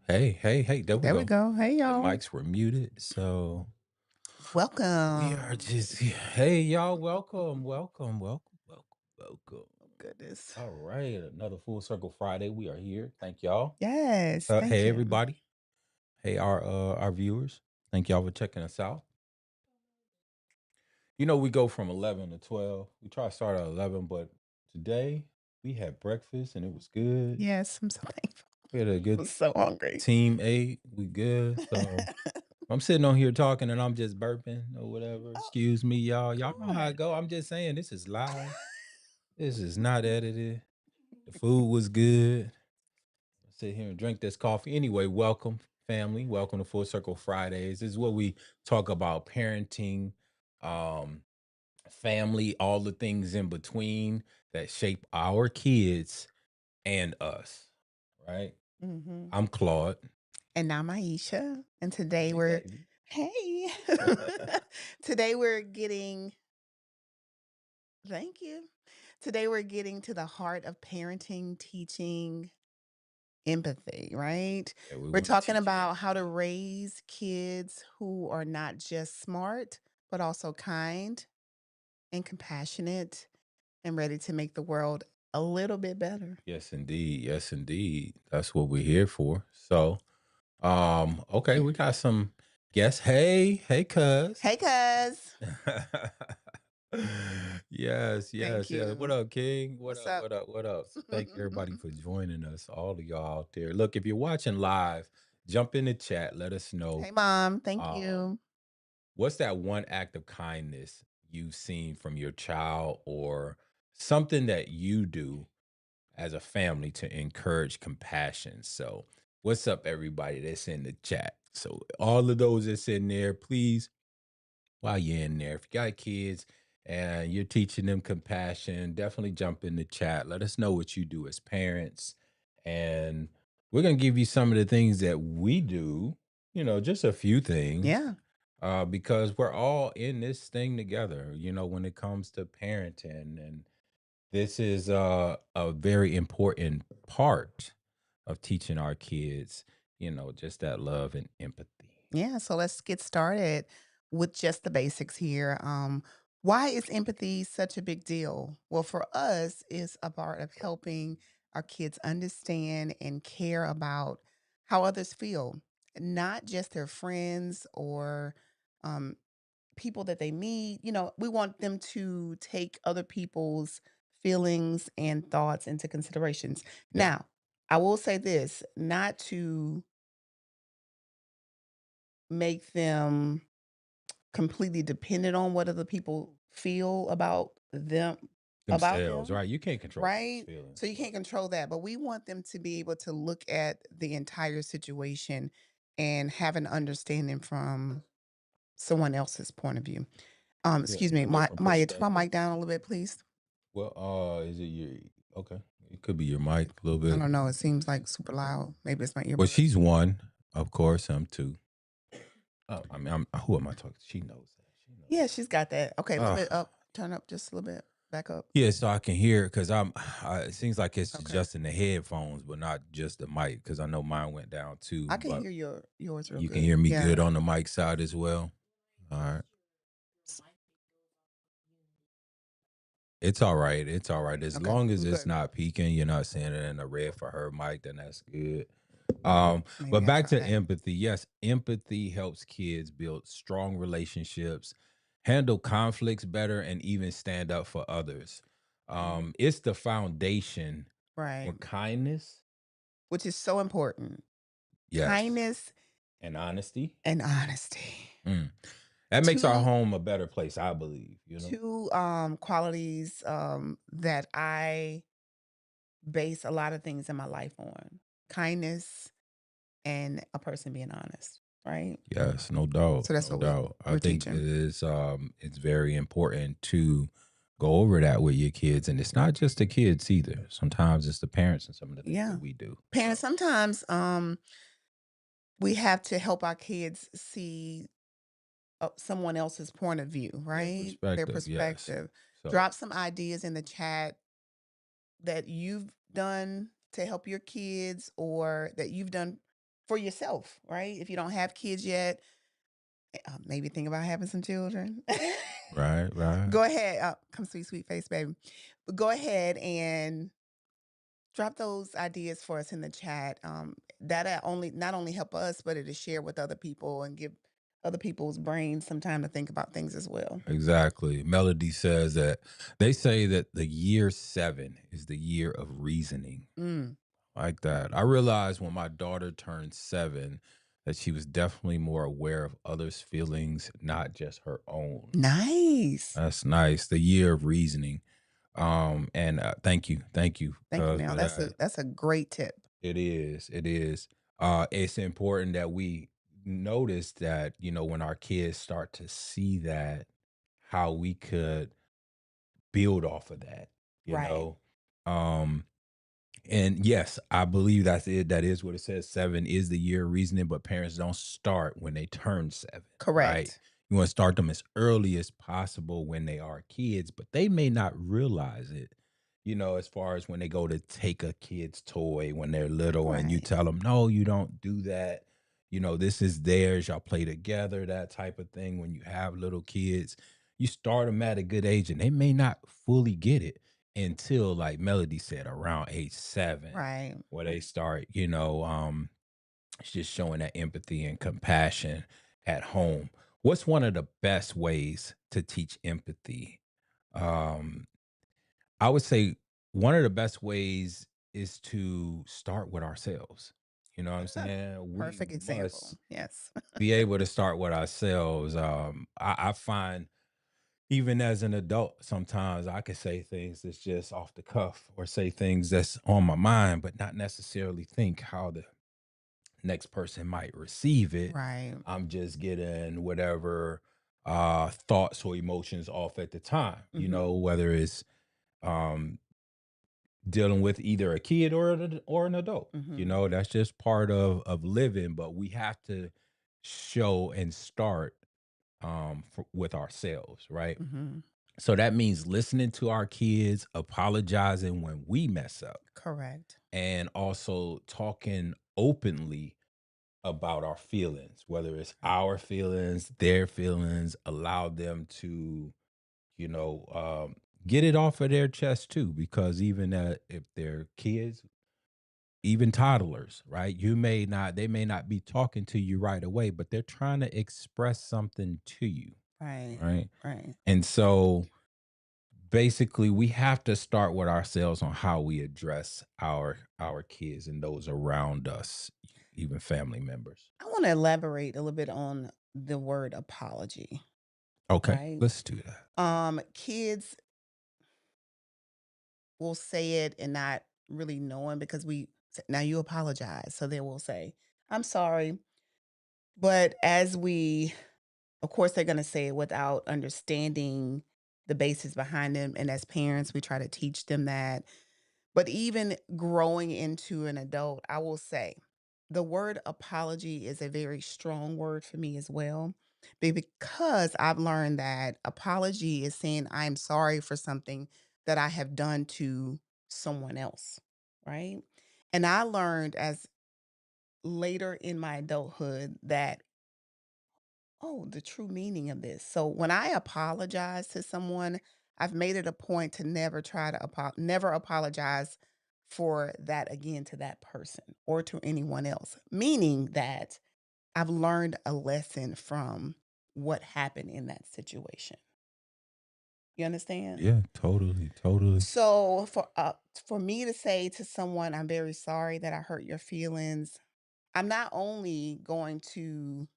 Hey, there we There we go. go. Hey, The y'all. mics were muted, so we are Welcome. just hey y'all, welcome. Oh, goodness. All right, another full circle Friday. We are here. Thank y'all. Yes, thank Hey you. everybody. Hey our viewers. Thank y'all for checking us out. We go from 11 to 12. We try to start at 11, but today we had breakfast and it was good. Yes, I'm so thankful. We had a good I'm so hungry. team ate. We good. So I'm sitting on here talking and I'm just burping or whatever. Oh, Excuse me, y'all. Y'all know how God. I go. I'm just saying this is live. This is not edited. The food was good. Sit here and drink this coffee. Anyway, welcome, family. Welcome to Full Circle Fridays. This is what we talk about parenting, um, family, all the things in between that shape our kids and us. Right? Mhm. I'm Claude. And I'm Aisha, and today Hey, we're baby. hey. Today we're getting thank you. Today we're getting to the heart of parenting, teaching, empathy, right? Yeah, we We're want to talking teach about how to empathy. raise kids who are not just smart, but also kind and compassionate and ready to make the world a little bit better. Yes, indeed. Yes, indeed. That's what we're here for. So, okay, we got some guests. Hey, cuz. Hey, cuz. Thank Yes. What you. up, King? What What's up? up? What up? What up? So thank everybody for joining us, all of y'all out there. Look, if you're watching live, jump in the chat. Let us know. Hey, mom. Thank Um, you. what's that one act of kindness you've seen from your child or something that you do as a family to encourage compassion. So, what's up, everybody that's in the chat? So, all of those that's in there, please, while you're in there, if you got kids and you're teaching them compassion, definitely jump in the chat. Let us know what you do as parents. And we're going to give you some of the things that we do, just a few things, Yeah. because we're all in this thing together, when it comes to parenting. And this is a very important part of teaching our kids, just that love and empathy. Yeah. So let's get started with just the basics here. Why is empathy such a big deal? Well, for us, it's a part of helping our kids understand and care about how others feel, not just their friends or um, people that they meet. We want them to take other people's feelings and thoughts into considerations. Yeah. Now, I will say this, not to make them completely dependent on what other people feel Themselves, them, right? You can't control people's right? So feelings, you but can't control that, but we want them to be able to look at the entire situation and have an understanding from someone else's point of view. yeah, Excuse me, a different Maya, turn my perspective. mic down a little bit, please. Well, is it your okay? It could be your mic a little I bit. don't know. It seems like super loud. Maybe it's my Well, earbuds. she's one, of course. I'm two. Oh, I mean, who am I talking to? She knows that. She knows Yeah, she's got that. Okay, a little that. bit up. Turn up just a little bit. Back up. Yeah, so I can hear it because it seems like it's Okay. just in the headphones, but not just the mic. Because I know mine went down too, I can but hear yours real you can good. hear me Yeah. good on the mic side as well. All right, it's all right. It's all right as Okay. long as I'm it's good. not peaking. You're not saying it in the red for her mic, then that's good. But Maybe I back try to that. empathy. Yes, empathy helps kids build strong relationships, handle conflicts better, and even stand up for others. Mhm. It's the foundation Right. for kindness. Which is so important. Yes. Kindness And honesty. and honesty. Mm. That makes our Two home a better place, I believe. two qualities that I base a lot of things in my life on. Kindness and a person being honest, right? Yes, no doubt, So that's no what doubt. I we're think teaching. it's very important to go over that with your kids, and it's not just the kids either. Sometimes it's the parents and some of the things that Yeah. we do. Parents, So sometimes we have to help our kids see someone else's point of view, their right? Their perspective, yes. perspective. So Drop some ideas in the chat that you've done to help your kids or that you've done for yourself, right? If you don't have kids yet, maybe think about having some children. Right, right. Go ahead. Come sweet, sweet face, baby. But go ahead and drop those ideas for us in the chat. That only not only help us, but it'll share with other people and give other people's brains some time to think about things as well. Exactly. Melody says that they say that the year 7 is the year of reasoning. Mm, Like that. I realized when my daughter turned 7 that she was definitely more aware of others' feelings, not just her own. nice. That's nice. The year of reasoning. And thank you, Thank you, Mel. for That's a that. that's a great tip. It is. It is. It's important that we notice that, when our kids start to see that, how we could build off of that, you Right. know. Um, And yes, I believe that's it. That is what it says. 7 is the year of reasoning, but parents don't start when they turn 7, right? Correct. You want to start them as early as possible when they are kids, but they may not realize it, as far as when they go to take a kid's toy when they're little and you Right. tell them, no, you don't do that. This is theirs. Y'all play together, that type of thing. When you have little kids, you start them at a good age and they may not fully get it until, like Melody said, around age 7, Right. where they start, just showing that empathy and compassion at home. What's one of the best ways to teach empathy? Um, I would say one of the best ways is to start with ourselves. You know what I'm saying? We Perfect example. must Yes. be able to start with ourselves. I find even as an adult, sometimes I could say things that's just off the cuff or say things that's on my mind, but not necessarily think how the next person might receive it. Right. I'm just getting whatever thoughts or emotions off at the time, Hmm. whether it's um dealing with either a kid or an adult. Hmm. That's just part of living, but we have to show and start with ourselves, right? Hmm. So that means listening to our kids, apologizing when we mess up, Correct. and also talking openly about our feelings, whether it's Right. our feelings, their feelings, allow them to, get it off of their chest too, because even if they're kids, even toddlers, right? They may not be talking to you right away, but they're trying to express something to you, Right. right? Right. And so basically we have to start with ourselves on how we address our kids and those around us, even family members. I want to elaborate a little bit on the word apology. Okay, Right. let's do that. Kids will say it and not really knowing because now you apologize. So they will say, I'm sorry. But of course, they're going to say it without understanding the basis behind them. And as parents, we try to teach them that. But even growing into an adult, I will say the word apology is a very strong word for me as well. Because I've learned that apology is saying I'm sorry for something that I have done to someone else. Right. And I learned as later in my adulthood that, oh, the true meaning of this. So when I apologize to someone, I've made it a point to never try to never apologize for that again to that person or to anyone else. Meaning that I've learned a lesson from what happened in that situation. You understand? Yeah, totally, totally. So for me to say to someone, I'm very sorry that I hurt your feelings, I'm not only going to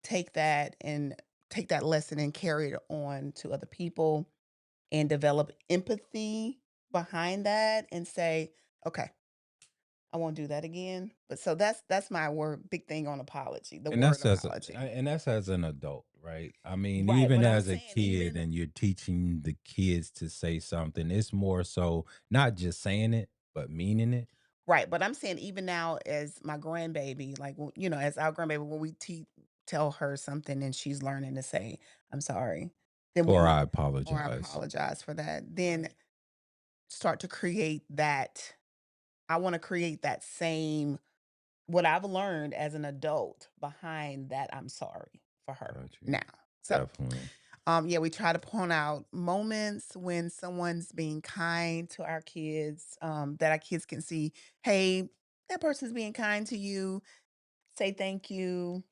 take that and take that lesson and carry it on to other people and develop empathy behind that and say, okay, I won't do that again. But so that's my word, big thing on apology, the And word apology. that's as an adult, right? I mean, Right. even But I'm as a saying kid even and you're teaching the kids to say something, it's more so not just saying it, but meaning it. right, but I'm saying even now as my grandbaby, like as our grandbaby, when we tell her something and she's learning to say, I'm sorry, then Or we I or I apologize. apologize for that. Then start to create that. I want to create that same what I've learned as an adult behind that I'm sorry for her Got you. now. So, Definitely. yeah, we try to point out moments when someone's being kind to our kids, that our kids can see, hey, that person's being kind to you, say thank you,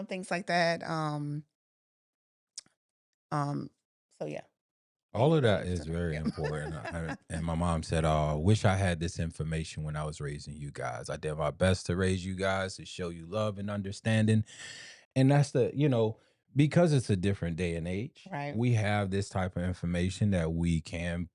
things like that. Um, so yeah, All of that thanks to is her. very Yeah. important. And my mom said, wish I had this information when I was raising you guys. I did my best to raise you guys, to show you love and understanding. And that's because it's a different day and age, Right. we have this type of information that we can,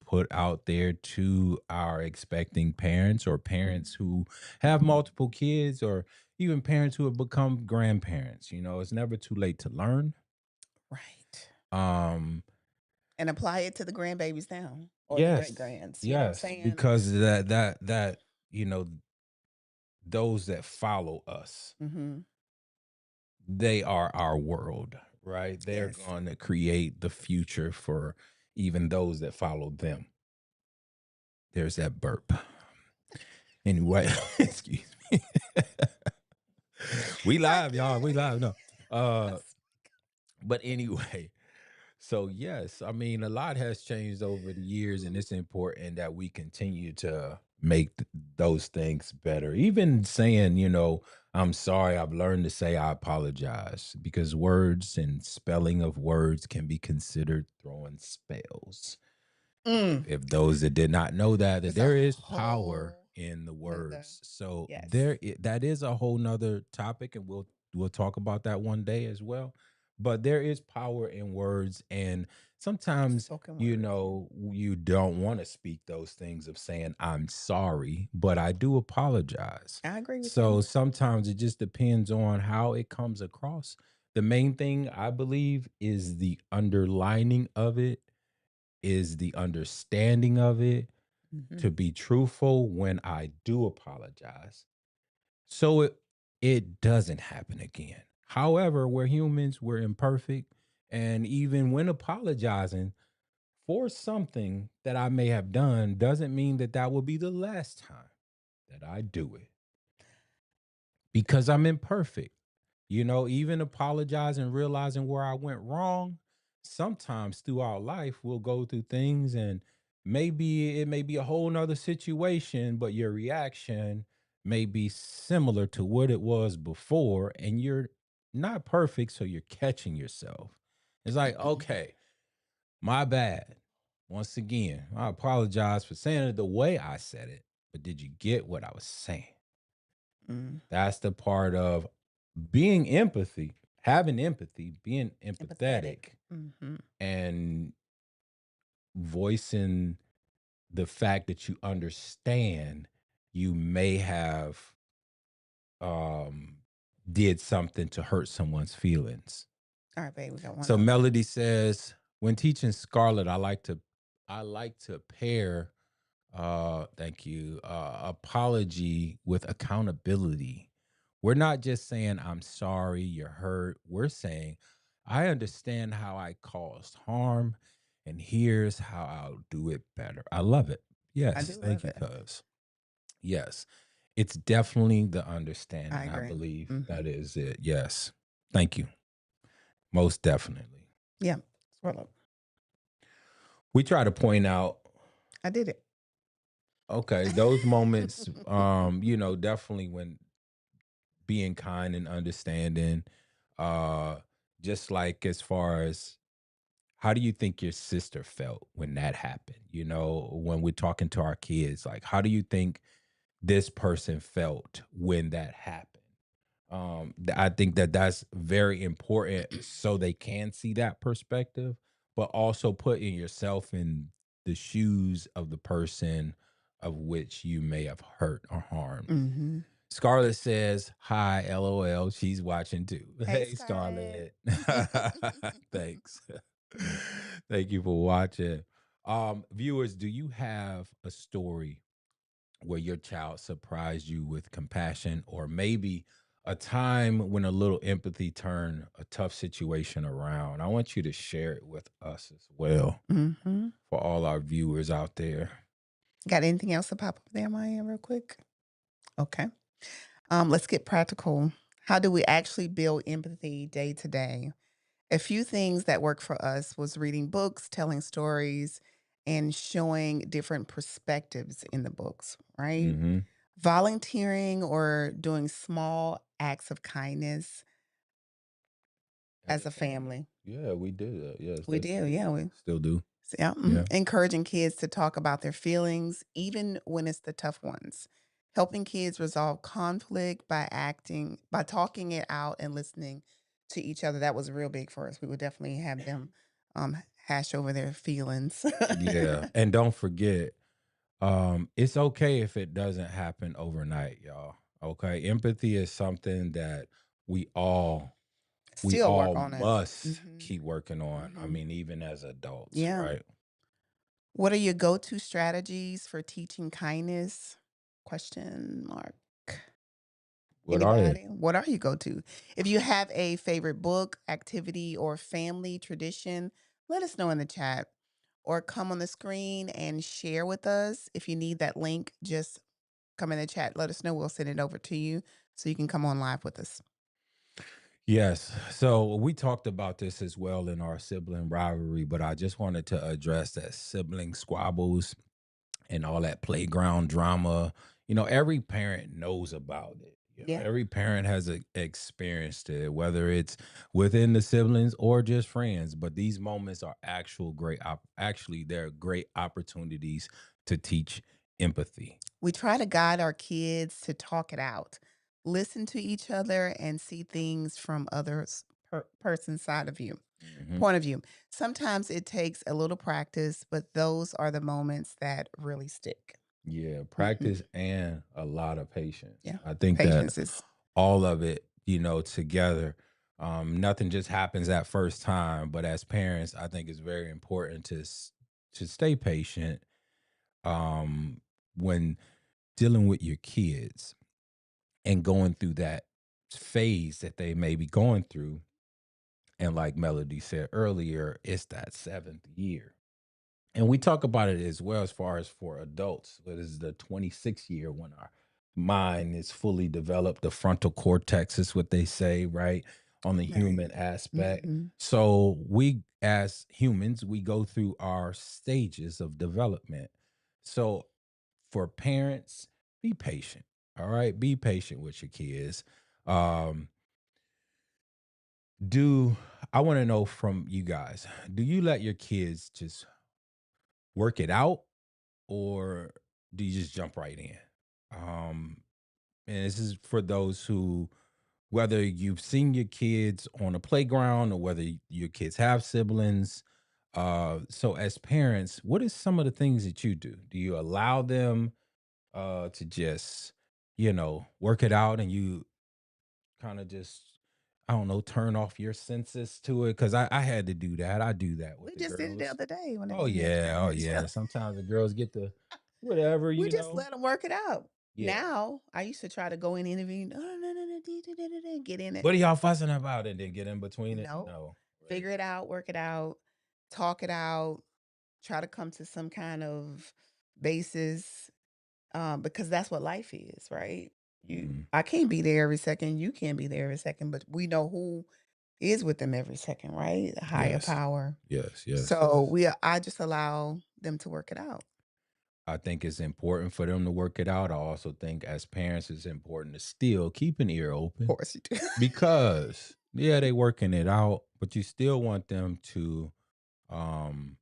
put out there to our expecting parents or parents who have multiple kids or even parents who have become grandparents. It's never too late to learn. Right. Um, And apply it to the grandbabies now or the great yes, grands. You know what I'm yes, saying? because that, you know, those that follow us, Mhm. they are our world, right? They're Yes. going to create the future for even those that follow them. There's that burp. Anyway, excuse me. We I live, y'all. We live. No. Uh, can't. but anyway, so yes, I mean a lot has changed over the years, and it's important that we continue to make those things better. Even saying, I'm sorry, I've learned to say I apologize because words and spelling of words can be considered throwing spells. Mm. If those that did not know that It's a there is power whole in the nother. words. So Yes. that is a whole nother topic, and we'll talk about that one day as well. But there is power in words, and sometimes Spoken words. Yeah. you don't want to speak those things of saying I'm sorry, but I do apologize. I agree with you. So sometimes it just depends on how it comes across. The main thing I believe is the underlining of it, is the understanding of it, Mhm. to be truthful when I do apologize. So it doesn't happen again. However, we're humans, we're imperfect, and even when apologizing for something that I may have done doesn't mean that that will be the last time that I do it because I'm imperfect. Even apologizing, realizing where I went wrong, sometimes throughout life, we'll go through things and maybe it may be a whole nother situation, but your reaction may be similar to what it was before, and you're not perfect. So you're catching yourself. It's like, okay, my bad. Once again, I apologize for saying it the way I said it, but did you get what I was saying? Mm. That's the part of being empathy, having empathy, being Empathetic. empathetic, Mhm. and voicing the fact that you understand you may have um did something to hurt someone's feelings. All right, babe, we got one So other. Melody says, when teaching Scarlett, I like to pair thank you, apology with accountability. We're not just saying I'm sorry, you're hurt. We're saying I understand how I caused harm, and here's how I'll do it better. I love it. I Yes, do thank love you, it. cuz. Yes. It's definitely the I understanding. I agree. believe that Mhm. is it. Yes. Thank you. Most definitely. Yeah. Swallow. We try to point out, I did it. okay, those moments, definitely when being kind and understanding, uh just like as far as how do you think your sister felt when that happened, when we're talking to our kids, like how do you think this person felt when that happened? I think that that's very important so they can see that perspective, but also putting yourself in the shoes of the person of which you may have hurt or harmed. Mhm. Scarlett says, "Hi, LOL." She's watching too. Hey, Hey, Scarlett. Scarlett. Thanks. Thank you for watching. Viewers, do you have a story where your child surprised you with compassion, or maybe a time when a little empathy turned a tough situation around? I want you to share it with us as well Mhm. for all our viewers out there. Got anything else to pop up there, Maya, real quick? Okay. Let's get practical. How do we actually build empathy day to day? A few things that worked for us was reading books, telling stories, and showing different perspectives in the books, right? Mhm. Volunteering or doing small acts of kindness As as a a family. family. Yeah, we did that. Yes, We that's do, true. yeah. Still do. Yeah, Yeah. encouraging kids to talk about their feelings, even when it's the tough ones. Helping kids resolve conflict by talking it out and listening to each other. That was real big for us. We would definitely have them hash over their feelings. Yeah, and don't forget, it's okay if it doesn't happen overnight, y'all. Okay? Empathy is something that we all we Still work all on it. must Hmm. keep working on. I Hmm. mean, even as adults, Yeah. right? What are your go-to strategies for teaching kindness? Question mark. What are they? Anybody? What are you go to? If you have a favorite book, activity, or family tradition, let us know in the chat or come on the screen and share with us. If you need that link, just come in the chat. Let us know. We'll send it over to you so you can come on live with us. Yes. So we talked about this as well in our sibling rivalry, but I just wanted to address that sibling squabbles and all that playground drama. Every parent knows about it. Yeah. Every parent has experienced it, whether it's within the siblings or just friends. But these moments are actually they're great opportunities to teach empathy. We try to guide our kids to talk it out, listen to each other, and see things from others' person's side of view. Mhm. Point of view. Sometimes it takes a little practice, but those are the moments that really stick. Yeah, Mhm. practice and a lot of patience. Yeah. I think that Patience is all of it, together, nothing just happens at first time. But as parents, I think it's very important to stay patient um, when dealing with your kids and going through that phase that they may be going through. And like Melody said earlier, it's that seventh year. And we talk about it as well as far as for adults. It is the 26th year when our mind is fully developed. The frontal cortex is what they say, right? On the right. human aspect. Mhm. So we as humans, we go through our stages of development. So for parents, be patient. All right. Be patient with your kids. Um, do I want to know from you guys, do you let your kids just work it out or do you just jump right in? Um, and this is for those who, whether you've seen your kids on a playground or whether your kids have siblings. So as parents, what is some of the things that you do? Do you allow them to just, work it out and you kind of just, I don't know, turn off your senses to it? Cause I had to do that. I do that with We the just did it the girls. other day when Oh we had the yeah, oh parents. Yeah. yeah. Sometimes the girls get the whatever, We just let them work it out. Yeah. Now, I used to try to go in and intervene. Oh, no, no, no, get in it. What are y'all fussing about and then get in between it? No. No. Right. Figure it out, work it out, talk it out, try to come to some kind of basis, because that's what life is, right? Mhm. I can't be there every second. You can't be there every second, but we know who is with them every second, right? A higher Yes. power. Yes, yes, So yes. I just allow them to work it out. I think it's important for them to work it out. I also think as parents, it's important to still keep an ear Of open course you do. because yeah, they working it out, but you still want them to um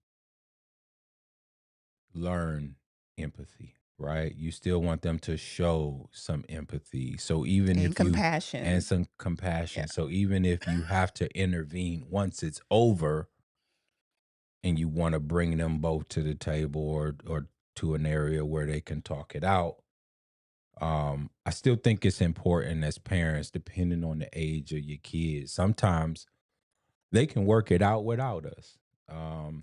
learn empathy, right? You still want them to show some empathy. So even And if you and compassion. some Yeah. compassion. So even if you have to intervene once it's over, and you want to bring them both to the table or to an area where they can talk it out. I still think it's important as parents, depending on the age of your kids. Sometimes they can work it out without us. Um,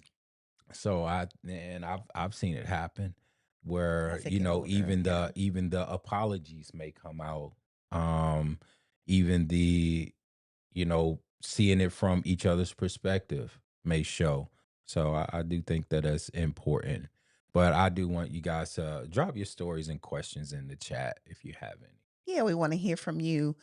I've seen it happen where As they get older. Yeah. even the apologies may come out. Um, even the seeing it from each other's perspective may show. So I do think that that's important. But I do want you guys to drop your stories and questions in the chat if you have any. Yeah, we want to hear from you.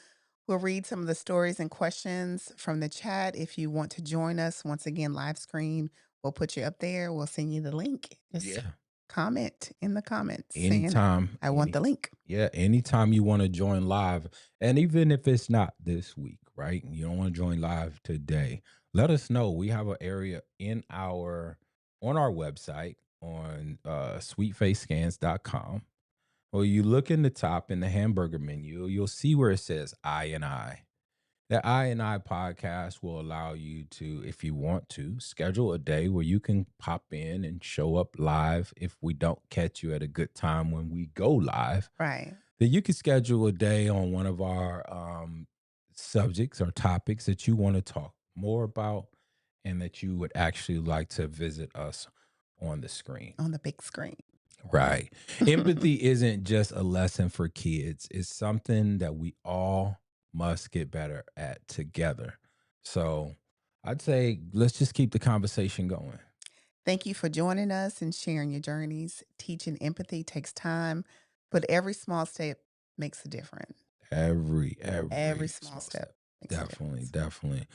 We'll read some of the stories and questions from the chat. If you want to join us, once again, live screen, we'll put you up there. We'll send you the link. Just Yeah. comment in the comments saying, Anytime, I want any the link. yeah, anytime you want to join live, and even if it's not this week, right? You don't want to join live today. Let us know. We have an area in our on our website on sweetfacescans.com. Or you look in the top in the hamburger menu, you'll see where it says I and I. The I and I podcast will allow you to, if you want to, schedule a day where you can pop in and show up live. If we don't catch you at a good time when we go live, Right. then you can schedule a day on one of our subjects or topics that you want to talk more about and that you would actually like to visit us on the screen. On the big screen. Right. Empathy isn't just a lesson for kids, it's something that we all must get better at together. So I'd say let's just keep the conversation going. Thank you for joining us and sharing your journeys. Teaching empathy takes time, but every small step makes a difference. Every Every small small step step. makes a Definitely, difference. definitely.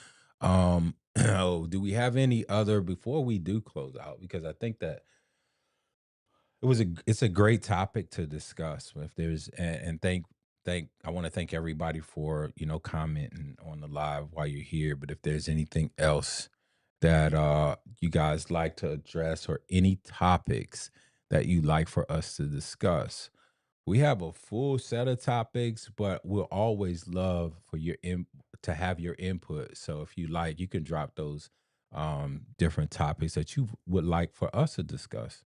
Oh, do we have any other before we do close out? Because I think that it's a great topic to discuss. If there's and thank I want to thank everybody for, commenting on the live while you're here. But if there's anything else that you guys like to address or any topics that you'd like for us to discuss, we have a full set of topics, but we'll always love for to have your input. So if you like, you can drop those different topics that you would like for us to discuss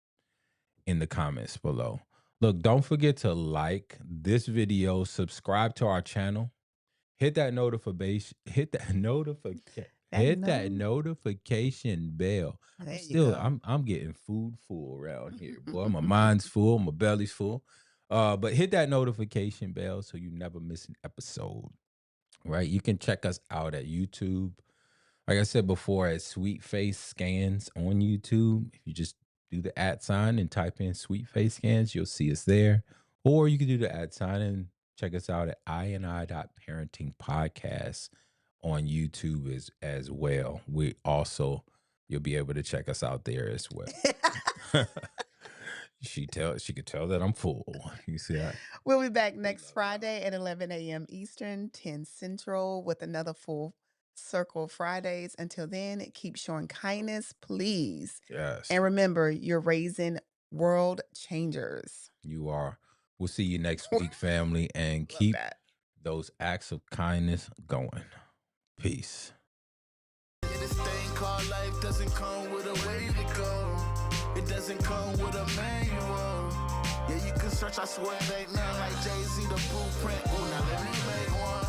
in the comments below. Look, don't forget to like this video, subscribe to our channel, hit that notification, That hit that no, notification bell. there you go. I'm getting food full around here. Boy, my mind's full, my belly's full. But hit that notification bell so you never miss an episode. Right? You can check us out at YouTube, like I said before, at Sweet Face Scans on YouTube. If you just do the @ and type in Sweet Face Scans, you'll see us there. Or you can do the @ and check us out at I&I Parenting Podcast on YouTube as well. You'll be able to check us out there as well. She could tell that I'm full. You see that? We'll be back We next love y'all. Friday at 11 a.m. Eastern, 10 Central, with another full circle Fridays. Until then, keep showing kindness, please. Yes, And remember, you're raising world changers. you are. We'll see you next week, family, and Love keep that. those acts of kindness going. Peace. Yeah, this thing called life doesn't come with a way to go. It doesn't come with a manual. Yeah, you can search, I swear it ain't nothing like Jay-Z, the blueprint. Ooh, now let me make one.